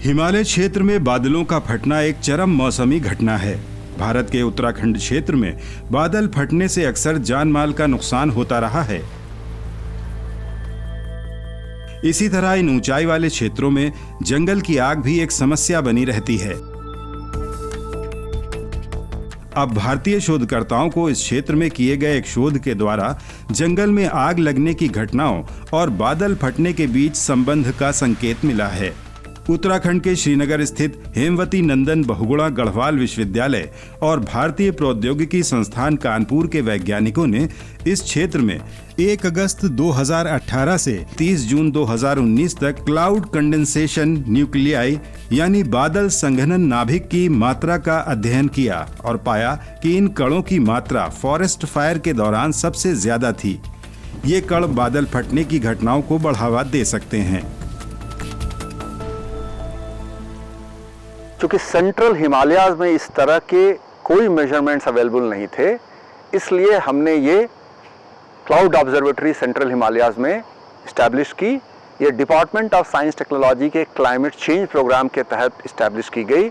हिमालय क्षेत्र में बादलों का फटना एक चरम मौसमी घटना है। भारत के उत्तराखंड क्षेत्र में बादल फटने से अक्सर जान माल का नुकसान होता रहा है। इसी तरह इन ऊंचाई वाले क्षेत्रों में जंगल की आग भी एक समस्या बनी रहती है। अब भारतीय शोधकर्ताओं को इस क्षेत्र में किए गए एक शोध के द्वारा जंगल में आग लगने की घटनाओं और बादल फटने के बीच संबंध का संकेत मिला है। उत्तराखंड के श्रीनगर स्थित हेमवती नंदन बहुगुणा गढ़वाल विश्वविद्यालय और भारतीय प्रौद्योगिकी संस्थान कानपुर के वैज्ञानिकों ने इस क्षेत्र में 1 अगस्त 2018 से 30 जून 2019 तक क्लाउड कंडेंसेशन न्यूक्लियाई यानी बादल संघनन नाभिक की मात्रा का अध्ययन किया और पाया कि इन कणों की मात्रा फॉरेस्ट फायर के दौरान सबसे ज्यादा थी। ये कण बादल फटने की घटनाओं को बढ़ावा दे सकते हैं। क्योंकि सेंट्रल हिमालयाज में इस तरह के कोई मेजरमेंट्स अवेलेबल नहीं थे, इसलिए हमने ये क्लाउड ऑब्जर्वेटरी सेंट्रल हिमालयाज में इस्टेब्लिश की। ये डिपार्टमेंट ऑफ साइंस टेक्नोलॉजी के क्लाइमेट चेंज प्रोग्राम के तहत इस्टेब्लिश की गई,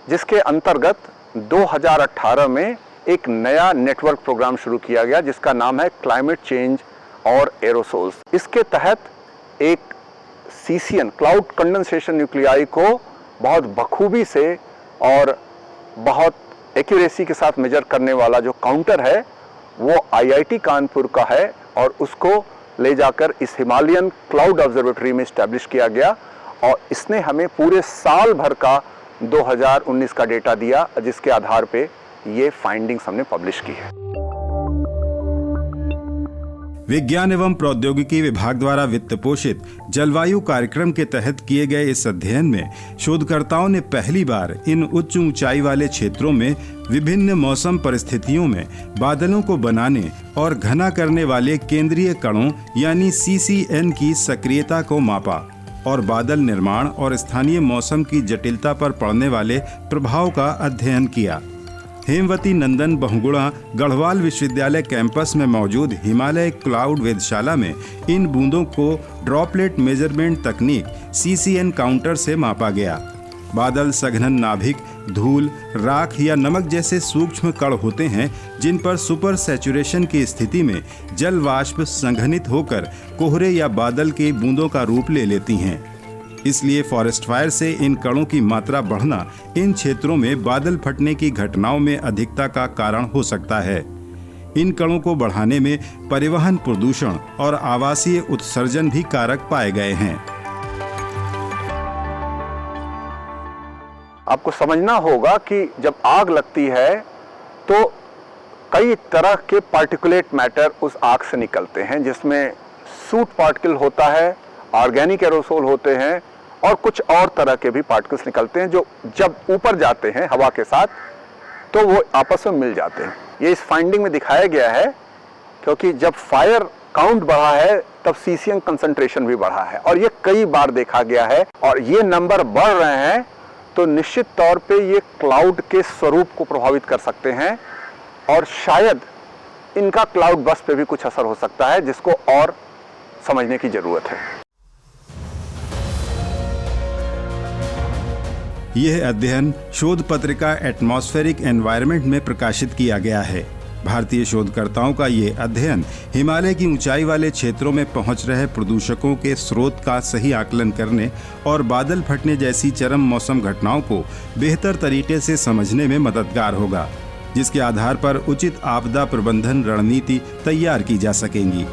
जिसके अंतर्गत 2018 में एक नया नेटवर्क प्रोग्राम शुरू किया गया जिसका नाम है क्लाइमेट चेंज और एरोसोल्स। इसके तहत एक CCN क्लाउड कंडेंसेशन न्यूक्लियाई को बहुत बखूबी से और बहुत एक्यूरेसी के साथ मेजर करने वाला जो काउंटर है वो IIT कानपुर का है और उसको ले जाकर इस हिमालयन क्लाउड ऑब्जर्वेटरी में इस्टेब्लिश किया गया और इसने हमें पूरे साल भर का 2019 का डेटा दिया, जिसके आधार पे ये फाइंडिंग्स हमने पब्लिश की है। विज्ञान एवं प्रौद्योगिकी विभाग द्वारा वित्त पोषित जलवायु कार्यक्रम के तहत किए गए इस अध्ययन में शोधकर्ताओं ने पहली बार इन उच्च ऊंचाई वाले क्षेत्रों में विभिन्न मौसम परिस्थितियों में बादलों को बनाने और घना करने वाले केंद्रीय कणों यानी CCN की सक्रियता को मापा और बादल निर्माण और स्थानीय मौसम की जटिलता पर पड़ने वाले प्रभाव का अध्ययन किया। हेमवती नंदन बहुगुणा गढ़वाल विश्वविद्यालय कैंपस में मौजूद हिमालय क्लाउड वेधशाला में इन बूंदों को ड्रॉपलेट मेजरमेंट तकनीक CCN काउंटर से मापा गया। बादल संघनन नाभिक धूल, राख या नमक जैसे सूक्ष्म कण होते हैं जिन पर सुपर सैचुरेशन की स्थिति में जल वाष्प संघनित होकर कोहरे या बादल के बूंदों का रूप ले लेती हैं। इसलिए फॉरेस्ट फायर से इन कणों की मात्रा बढ़ना इन क्षेत्रों में बादल फटने की घटनाओं में अधिकता का कारण हो सकता है। इन कणों को बढ़ाने में परिवहन प्रदूषण और आवासीय उत्सर्जन भी कारक पाए गए हैं। आपको समझना होगा कि जब आग लगती है तो कई तरह के पार्टिकुलेट मैटर उस आग से निकलते हैं, जिसमें सूट पार्टिकल होता है, ऑर्गेनिक एरोसोल होते हैं और कुछ और तरह के भी पार्टिकल्स निकलते हैं जो जब ऊपर जाते हैं हवा के साथ तो वो आपस में मिल जाते हैं। ये इस फाइंडिंग में दिखाया गया है क्योंकि जब फायर काउंट बढ़ा है तब CCN कंसंट्रेशन भी बढ़ा है और ये कई बार देखा गया है और ये नंबर बढ़ रहे हैं तो निश्चित तौर पे ये क्लाउड के स्वरूप को प्रभावित कर सकते हैं और शायद इनका क्लाउड बस्ट पे भी कुछ असर हो सकता है, जिसको और समझने की जरूरत है। यह अध्ययन शोध पत्रिका एटमॉस्फेरिक एनवायरनमेंट में प्रकाशित किया गया है। भारतीय शोधकर्ताओं का ये अध्ययन हिमालय की ऊंचाई वाले क्षेत्रों में पहुंच रहे प्रदूषकों के स्रोत का सही आकलन करने और बादल फटने जैसी चरम मौसम घटनाओं को बेहतर तरीके से समझने में मददगार होगा, जिसके आधार पर उचित आपदा प्रबंधन रणनीति तैयार की जा सकेंगी।